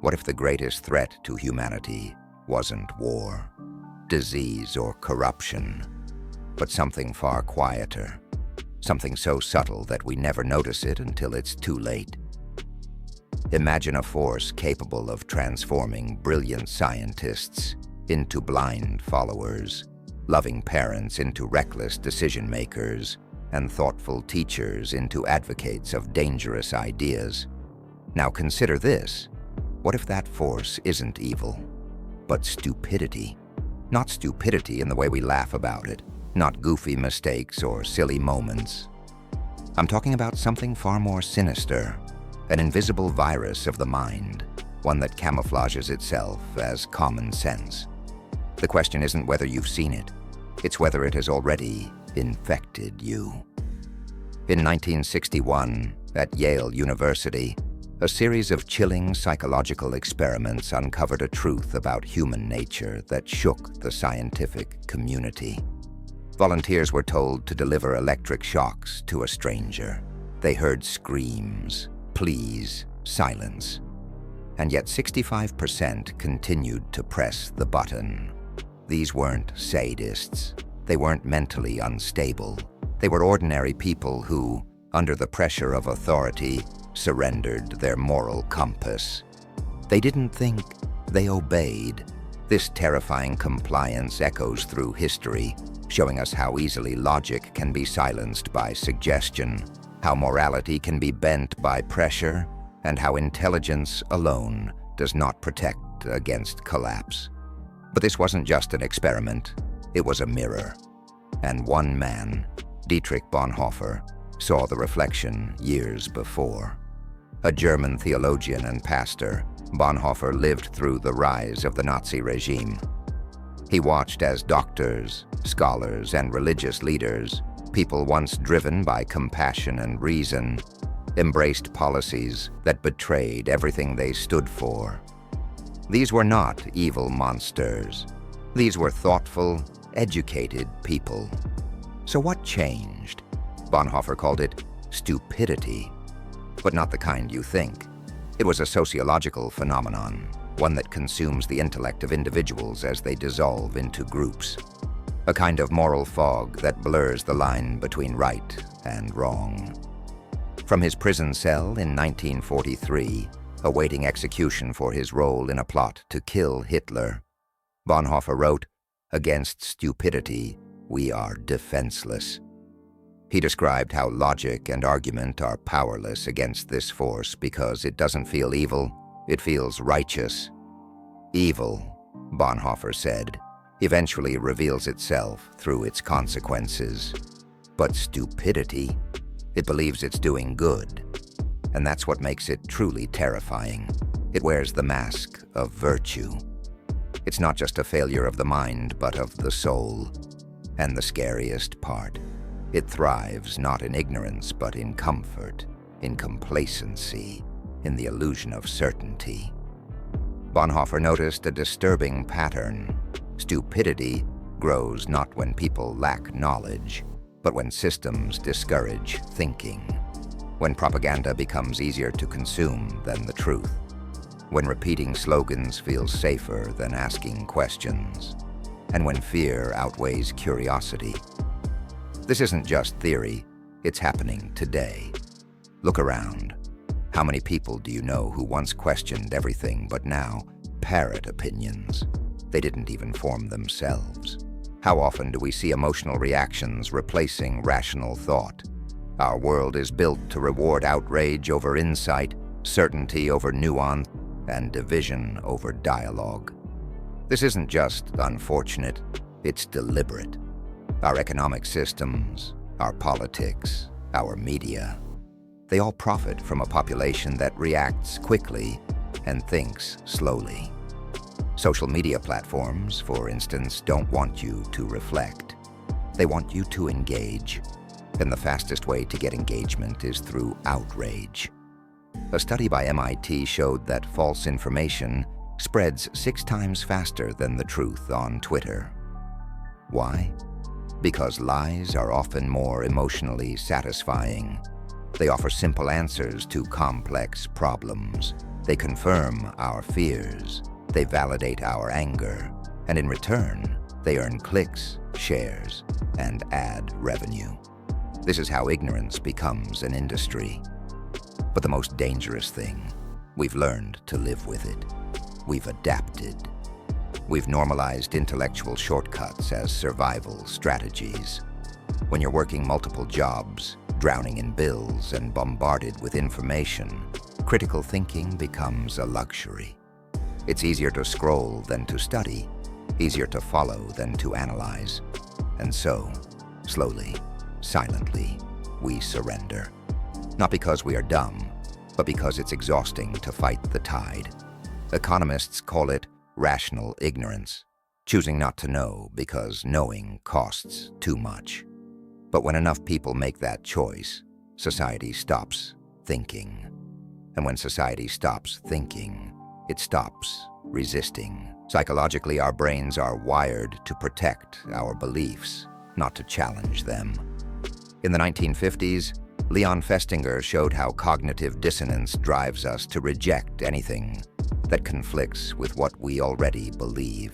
What if the greatest threat to humanity wasn't war, disease, or corruption, but something far quieter, something so subtle that we never notice it until it's too late? Imagine a force capable of transforming brilliant scientists into blind followers, loving parents into reckless decision-makers, and thoughtful teachers into advocates of dangerous ideas. Now consider this. What if that force isn't evil, but stupidity? Not stupidity in the way we laugh about it, not goofy mistakes or silly moments. I'm talking about something far more sinister, an invisible virus of the mind, one that camouflages itself as common sense. The question isn't whether you've seen it, it's whether it has already infected you. In 1961, at Yale University, a series of chilling psychological experiments uncovered a truth about human nature that shook the scientific community. Volunteers were told to deliver electric shocks to a stranger. They heard screams, pleas, silence, and yet 65% continued to press the button. These weren't sadists. They weren't mentally unstable. They were ordinary people who, under the pressure of authority, surrendered their moral compass. They didn't think, they obeyed. This terrifying compliance echoes through history, showing us how easily logic can be silenced by suggestion, how morality can be bent by pressure, and how intelligence alone does not protect against collapse. But this wasn't just an experiment, it was a mirror. And one man, Dietrich Bonhoeffer, saw the reflection years before. A German theologian and pastor, Bonhoeffer lived through the rise of the Nazi regime. He watched as doctors, scholars, and religious leaders, people once driven by compassion and reason, embraced policies that betrayed everything they stood for. These were not evil monsters. These were thoughtful, educated people. So what changed? Bonhoeffer called it stupidity, but not the kind you think. It was a sociological phenomenon, one that consumes the intellect of individuals as they dissolve into groups. A kind of moral fog that blurs the line between right and wrong. From his prison cell in 1943, awaiting execution for his role in a plot to kill Hitler, Bonhoeffer wrote, "Against stupidity, we are defenseless." He described how logic and argument are powerless against this force because it doesn't feel evil, it feels righteous. Evil, Bonhoeffer said, eventually reveals itself through its consequences. But stupidity, it believes it's doing good. And that's what makes it truly terrifying. It wears the mask of virtue. It's not just a failure of the mind, but of the soul. And the scariest part, it thrives not in ignorance, but in comfort, in complacency, in the illusion of certainty. Bonhoeffer noticed a disturbing pattern. Stupidity grows not when people lack knowledge, but when systems discourage thinking, when propaganda becomes easier to consume than the truth, when repeating slogans feels safer than asking questions, and when fear outweighs curiosity. This isn't just theory, it's happening today. Look around. How many people do you know who once questioned everything but now parrot opinions? They didn't even form themselves. How often do we see emotional reactions replacing rational thought? Our world is built to reward outrage over insight, certainty over nuance, and division over dialogue. This isn't just unfortunate, it's deliberate. Our economic systems, our politics, our media, they all profit from a population that reacts quickly and thinks slowly. Social media platforms, for instance, don't want you to reflect. They want you to engage. And the fastest way to get engagement is through outrage. A study by MIT showed that false information spreads 6 times faster than the truth on Twitter. Why? Because lies are often more emotionally satisfying. They offer simple answers to complex problems. They confirm our fears. They validate our anger. And in return, they earn clicks, shares, and ad revenue. This is how ignorance becomes an industry. But the most dangerous thing, we've learned to live with it. We've adapted. We've normalized intellectual shortcuts as survival strategies. When you're working multiple jobs, drowning in bills, and bombarded with information, critical thinking becomes a luxury. It's easier to scroll than to study, easier to follow than to analyze. And so, slowly, silently, we surrender. Not because we are dumb, but because it's exhausting to fight the tide. Economists call it rational ignorance, choosing not to know because knowing costs too much. But when enough people make that choice, society stops thinking. And when society stops thinking, it stops resisting. Psychologically, our brains are wired to protect our beliefs, not to challenge them. In the 1950s, Leon Festinger showed how cognitive dissonance drives us to reject anything that conflicts with what we already believe.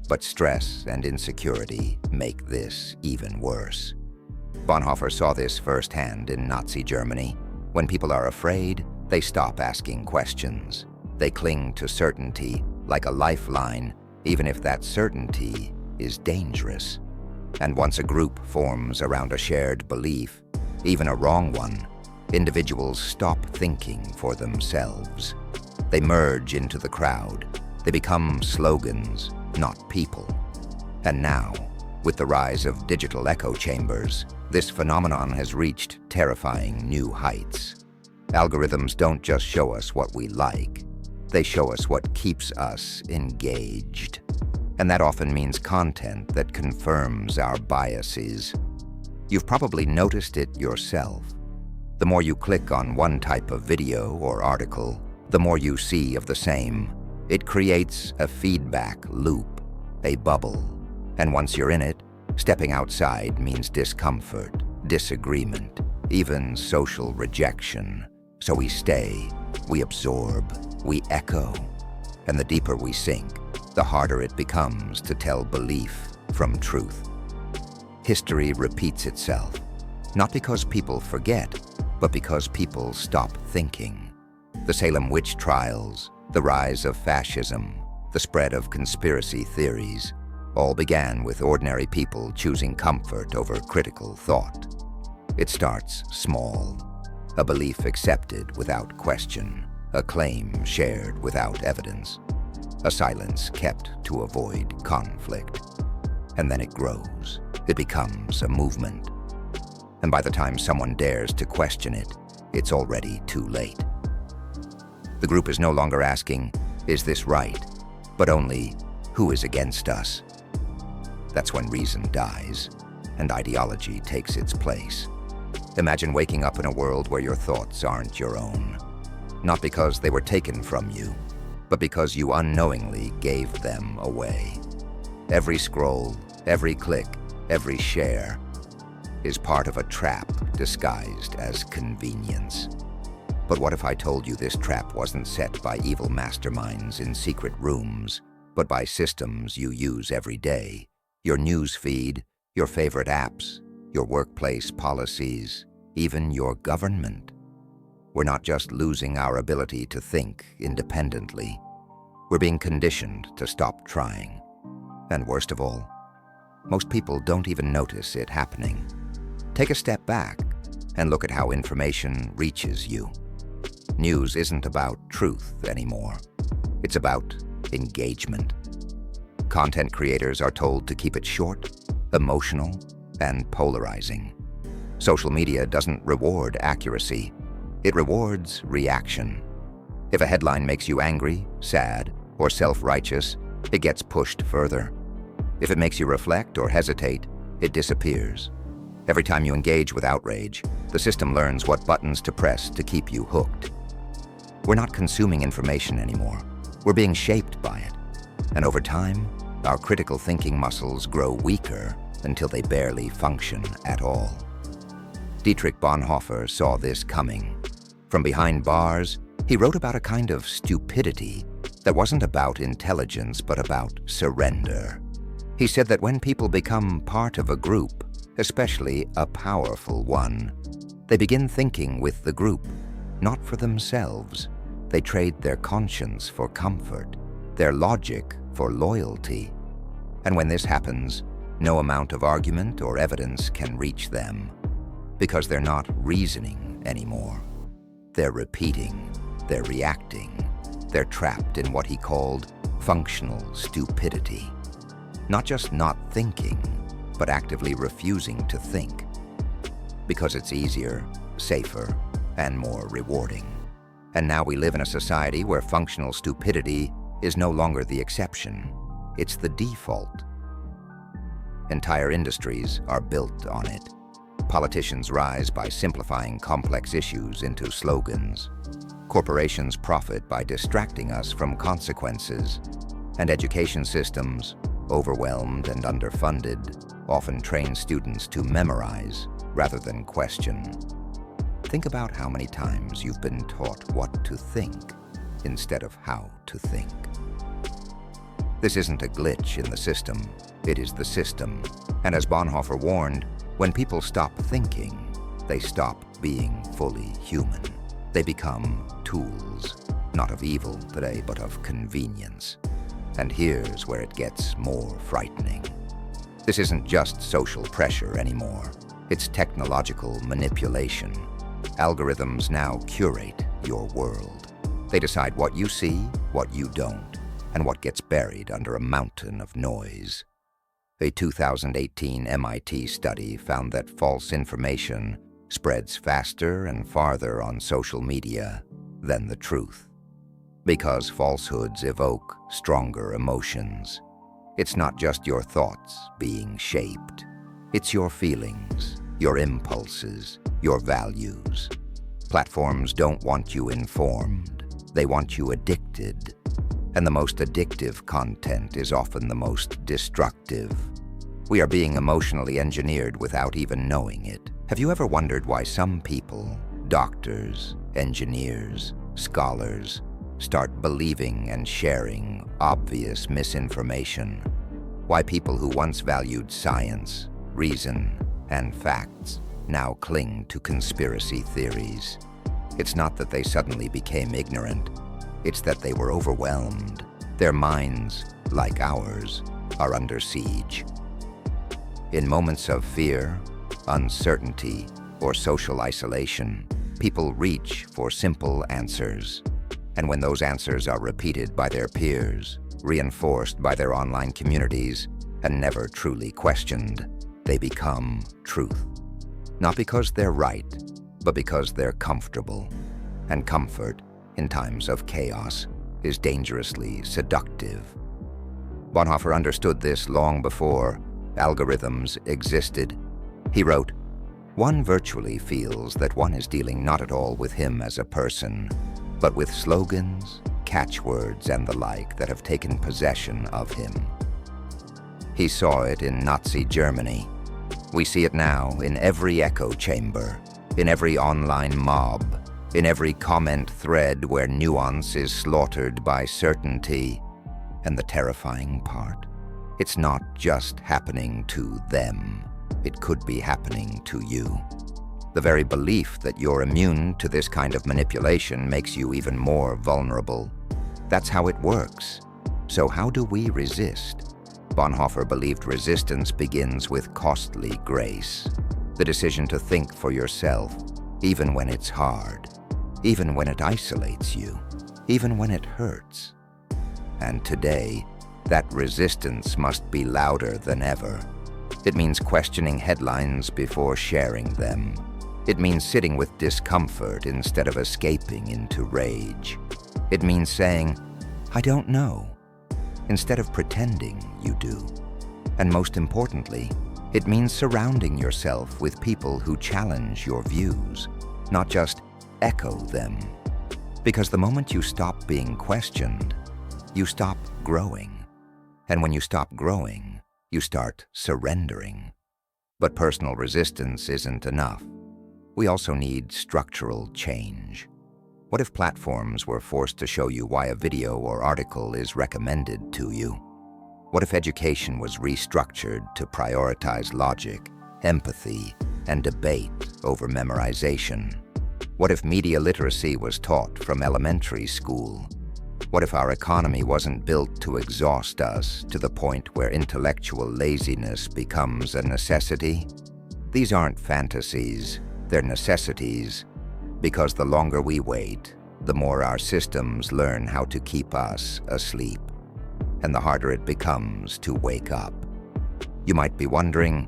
But stress and insecurity make this even worse. Bonhoeffer saw this firsthand in Nazi Germany. When people are afraid, they stop asking questions. They cling to certainty like a lifeline, even if that certainty is dangerous. And once a group forms around a shared belief, even a wrong one, individuals stop thinking for themselves. They merge into the crowd. They become slogans, not people. And now, with the rise of digital echo chambers, this phenomenon has reached terrifying new heights. Algorithms don't just show us what we like, they show us what keeps us engaged. And that often means content that confirms our biases. You've probably noticed it yourself. The more you click on one type of video or article, the more you see of the same. It creates a feedback loop, a bubble. And once you're in it, stepping outside means discomfort, disagreement, even social rejection. So we stay, we absorb, we echo. And the deeper we sink, the harder it becomes to tell belief from truth. History repeats itself, not because people forget, but because people stop thinking. The Salem witch trials, the rise of fascism, the spread of conspiracy theories, all began with ordinary people choosing comfort over critical thought. It starts small, a belief accepted without question, a claim shared without evidence, a silence kept to avoid conflict. And then it grows. It becomes a movement. And by the time someone dares to question it, it's already too late. The group is no longer asking, "Is this right?" but only, "Who is against us?" That's when reason dies, and ideology takes its place. Imagine waking up in a world where your thoughts aren't your own. Not because they were taken from you, but because you unknowingly gave them away. Every scroll, every click, every share is part of a trap disguised as convenience. But what if I told you this trap wasn't set by evil masterminds in secret rooms, but by systems you use every day? Your news feed, your favorite apps, your workplace policies, even your government. We're not just losing our ability to think independently. We're being conditioned to stop trying. And worst of all, most people don't even notice it happening. Take a step back and look at how information reaches you. News isn't about truth anymore. It's about engagement. Content creators are told to keep it short, emotional, and polarizing. Social media doesn't reward accuracy. It rewards reaction. If a headline makes you angry, sad, or self-righteous, it gets pushed further. If it makes you reflect or hesitate, it disappears. Every time you engage with outrage, the system learns what buttons to press to keep you hooked. We're not consuming information anymore. We're being shaped by it. And over time, our critical thinking muscles grow weaker until they barely function at all. Dietrich Bonhoeffer saw this coming. From behind bars, he wrote about a kind of stupidity that wasn't about intelligence but about surrender. He said that when people become part of a group, especially a powerful one, they begin thinking with the group, not for themselves. They trade their conscience for comfort, their logic for loyalty. And when this happens, no amount of argument or evidence can reach them, because they're not reasoning anymore. They're repeating, they're reacting, they're trapped in what he called functional stupidity. Not just not thinking, but actively refusing to think, because it's easier, safer, and more rewarding. And now we live in a society where functional stupidity is no longer the exception, it's the default. Entire industries are built on it. Politicians rise by simplifying complex issues into slogans. Corporations profit by distracting us from consequences. And education systems, overwhelmed and underfunded, often train students to memorize rather than question. Think about how many times you've been taught what to think instead of how to think. This isn't a glitch in the system, it is the system. And as Bonhoeffer warned, when people stop thinking, they stop being fully human. They become tools, not of evil today, but of convenience. And here's where it gets more frightening. This isn't just social pressure anymore. It's technological manipulation. Algorithms now curate your world. They decide what you see, what you don't, and what gets buried under a mountain of noise. A 2018 MIT study found that false information spreads faster and farther on social media than the truth. Because falsehoods evoke stronger emotions. It's not just your thoughts being shaped. It's your feelings, your impulses, your values. Platforms don't want you informed. They want you addicted. And the most addictive content is often the most destructive. We are being emotionally engineered without even knowing it. Have you ever wondered why some people, doctors, engineers, scholars, start believing and sharing obvious misinformation? Why people who once valued science, reason, and facts now cling to conspiracy theories? It's not that they suddenly became ignorant. It's that they were overwhelmed. Their minds, like ours, are under siege. In moments of fear, uncertainty, or social isolation, people reach for simple answers. And when those answers are repeated by their peers, reinforced by their online communities, and never truly questioned, they become truth. Not because they're right, but because they're comfortable. And comfort, in times of chaos, is dangerously seductive. Bonhoeffer understood this long before algorithms existed. He wrote, "One virtually feels that one is dealing not at all with him as a person, but with slogans, catchwords, and the like that have taken possession of him." He saw it in Nazi Germany. We see it now in every echo chamber, in every online mob, in every comment thread where nuance is slaughtered by certainty. And the terrifying part? It's not just happening to them. It could be happening to you. The very belief that you're immune to this kind of manipulation makes you even more vulnerable. That's how it works. So how do we resist? Bonhoeffer believed resistance begins with costly grace. The decision to think for yourself, even when it's hard. Even when it isolates you, even when it hurts. And today, that resistance must be louder than ever. It means questioning headlines before sharing them. It means sitting with discomfort instead of escaping into rage. It means saying, "I don't know," instead of pretending you do. And most importantly, it means surrounding yourself with people who challenge your views, not just echo them. Because the moment you stop being questioned, you stop growing. And when you stop growing, you start surrendering. But personal resistance isn't enough. we also need structural change. What if platforms were forced to show you why a video or article is recommended to you? What if education was restructured to prioritize logic, empathy, and debate over memorization? What if media literacy was taught from elementary school? What if our economy wasn't built to exhaust us to the point where intellectual laziness becomes a necessity? These aren't fantasies, they're necessities, because the longer we wait, the more our systems learn how to keep us asleep, and the harder it becomes to wake up. You might be wondering,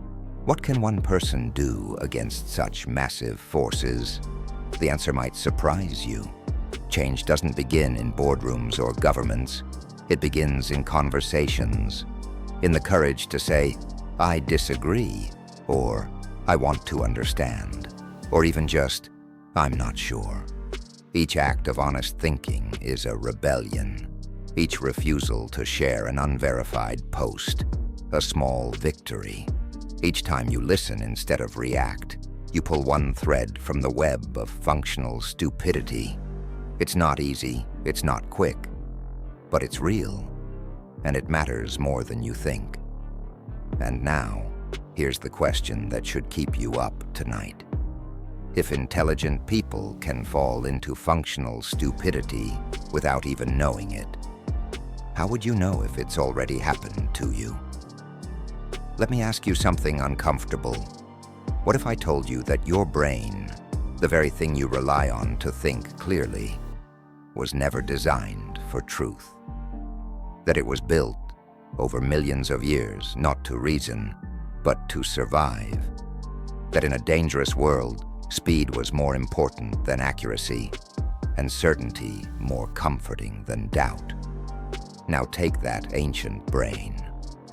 what can one person do against such massive forces? The answer might surprise you. Change doesn't begin in boardrooms or governments. It begins in conversations, in the courage to say, I disagree, or I want to understand, or even just, I'm not sure. Each act of honest thinking is a rebellion. Each refusal to share an unverified post, a small victory. Each time you listen instead of react, you pull one thread from the web of functional stupidity. It's not easy, it's not quick, but it's real, and it matters more than you think. And now, here's the question that should keep you up tonight. If intelligent people can fall into functional stupidity without even knowing it, how would you know if it's already happened to you? Let me ask you something uncomfortable. What if I told you that your brain, the very thing you rely on to think clearly, was never designed for truth? That it was built over millions of years not to reason, but to survive? That in a dangerous world, speed was more important than accuracy, and certainty more comforting than doubt? Now take that ancient brain,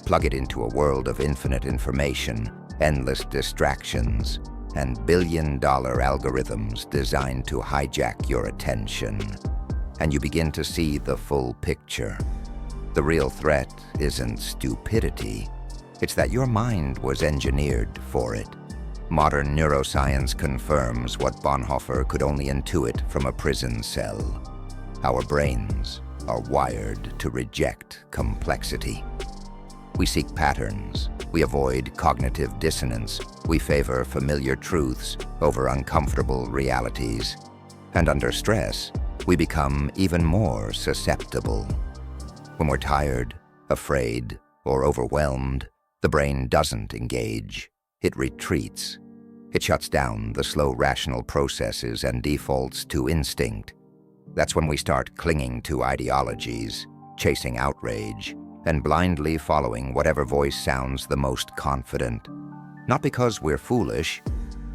plug it into a world of infinite information, endless distractions, and billion-dollar algorithms designed to hijack your attention, and you begin to see the full picture. The real threat isn't stupidity, it's that your mind was engineered for it. Modern neuroscience confirms what Bonhoeffer could only intuit from a prison cell. Our brains are wired to reject complexity. We seek patterns, we avoid cognitive dissonance, we favor familiar truths over uncomfortable realities. And under stress, we become even more susceptible. When we're tired, afraid, or overwhelmed, the brain doesn't engage. It retreats. It shuts down the slow rational processes and defaults to instinct. That's when we start clinging to ideologies, chasing outrage, and blindly following whatever voice sounds the most confident. Not because we're foolish,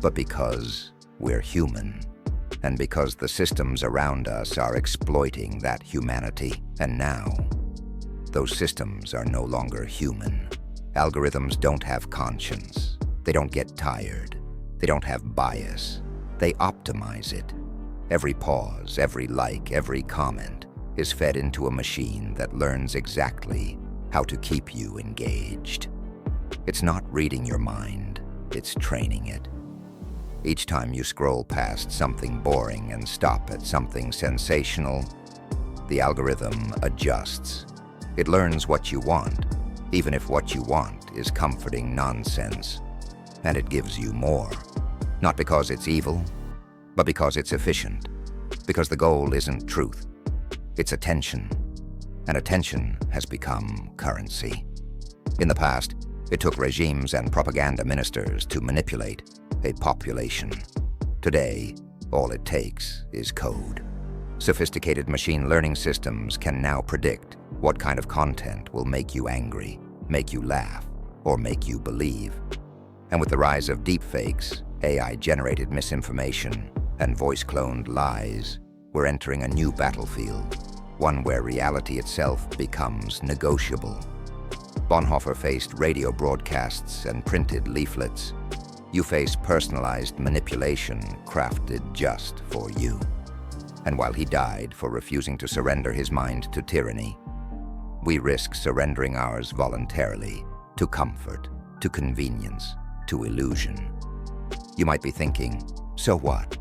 but because we're human. And because the systems around us are exploiting that humanity. And now, those systems are no longer human. Algorithms don't have conscience. They don't get tired. They don't have bias. They optimize it. Every pause, every like, every comment is fed into a machine that learns exactly how to keep you engaged. It's not reading your mind, it's training it. Each time you scroll past something boring and stop at something sensational, the algorithm adjusts. It learns what you want, even if what you want is comforting nonsense. And it gives you more. Not because it's evil, but because it's efficient. Because the goal isn't truth, it's attention. And attention has become currency. In the past, it took regimes and propaganda ministers to manipulate a population. Today, all it takes is code. Sophisticated machine learning systems can now predict what kind of content will make you angry, make you laugh, or make you believe. And with the rise of deepfakes, AI-generated misinformation, and voice-cloned lies, we're entering a new battlefield, one where reality itself becomes negotiable. Bonhoeffer faced radio broadcasts and printed leaflets. You face personalized manipulation crafted just for you. And while he died for refusing to surrender his mind to tyranny, we risk surrendering ours voluntarily to comfort, to convenience, to illusion. You might be thinking, So what?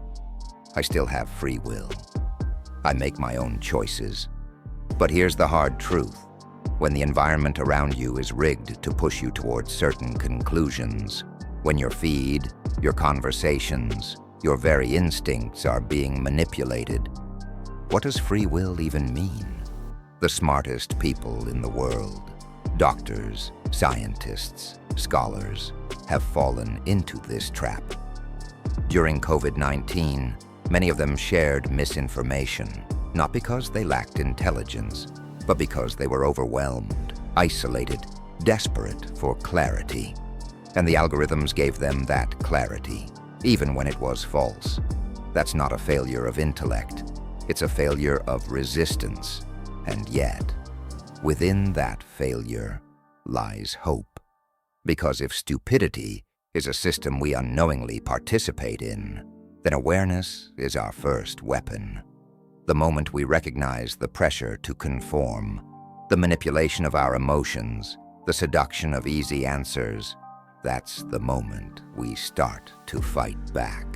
I still have free will. I make my own choices. But here's the hard truth. When the environment around you is rigged to push you towards certain conclusions, when your feed, your conversations, your very instincts are being manipulated, what does free will even mean? The smartest people in the world, doctors, scientists, scholars, have fallen into this trap. During COVID-19, many of them shared misinformation, not because they lacked intelligence, but because they were overwhelmed, isolated, desperate for clarity. And the algorithms gave them that clarity, even when it was false. That's not a failure of intellect. It's a failure of resistance. And yet, within that failure lies hope. Because if stupidity is a system we unknowingly participate in, then awareness is our first weapon. The moment we recognize the pressure to conform, the manipulation of our emotions, the seduction of easy answers, that's the moment we start to fight back.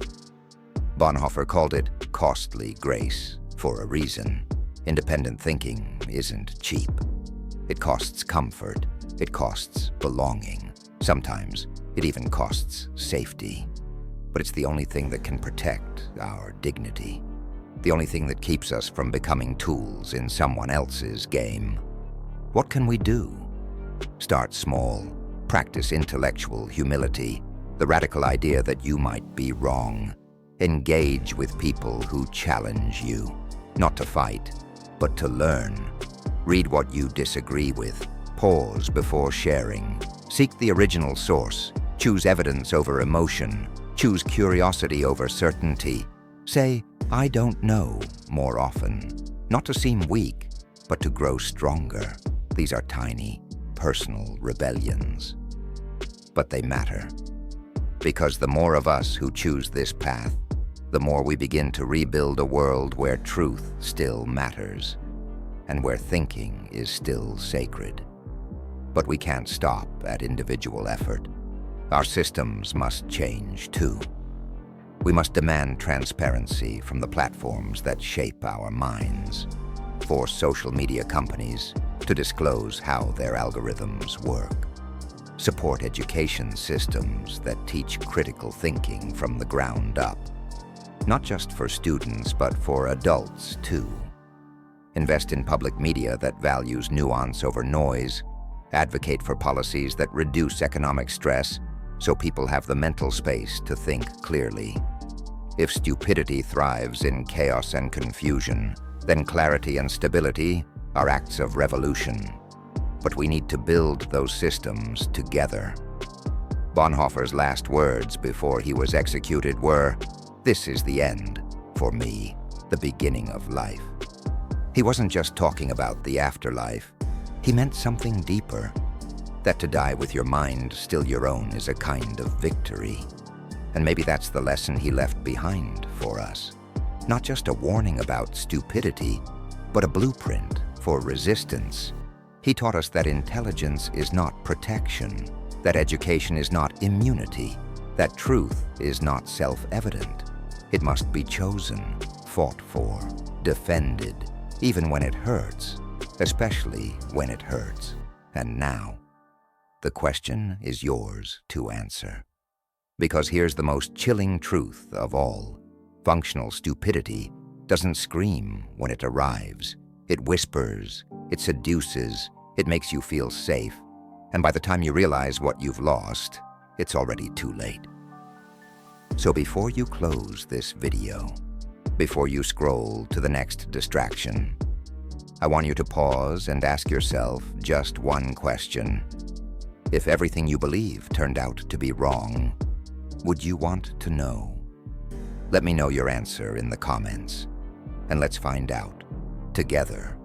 Bonhoeffer called it costly grace for a reason. Independent thinking isn't cheap. It costs comfort. It costs belonging. Sometimes it even costs safety. But it's the only thing that can protect our dignity. The only thing that keeps us from becoming tools in someone else's game. What can we do? Start small. Practice intellectual humility, the radical idea that you might be wrong. Engage with people who challenge you, not to fight, but to learn. Read what you disagree with. Pause before sharing. Seek the original source. Choose evidence over emotion. Choose curiosity over certainty. Say, I don't know, more often. Not to seem weak, but to grow stronger. These are tiny, personal rebellions. But they matter. Because the more of us who choose this path, the more we begin to rebuild a world where truth still matters, and where thinking is still sacred. But we can't stop at individual effort. Our systems must change too. We must demand transparency from the platforms that shape our minds. Force social media companies to disclose how their algorithms work. Support education systems that teach critical thinking from the ground up. Not just for students, but for adults too. Invest in public media that values nuance over noise. Advocate for policies that reduce economic stress so people have the mental space to think clearly. If stupidity thrives in chaos and confusion, then clarity and stability are acts of revolution. But we need to build those systems together. Bonhoeffer's last words before he was executed were, "This is the end, for me, the beginning of life." He wasn't just talking about the afterlife. He meant something deeper. That to die with your mind still your own is a kind of victory. And maybe that's the lesson he left behind for us. Not just a warning about stupidity, but a blueprint for resistance. He taught us that intelligence is not protection, that education is not immunity, that truth is not self-evident. It must be chosen, fought for, defended, even when it hurts, especially when it hurts. And now, the question is yours to answer. Because here's the most chilling truth of all. Functional stupidity doesn't scream when it arrives. It whispers, it seduces, it makes you feel safe. And by the time you realize what you've lost, it's already too late. So before you close this video, before you scroll to the next distraction, I want you to pause and ask yourself just one question. If everything you believe turned out to be wrong, would you want to know? Let me know your answer in the comments, and let's find out, together,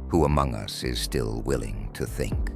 who among us is still willing to think.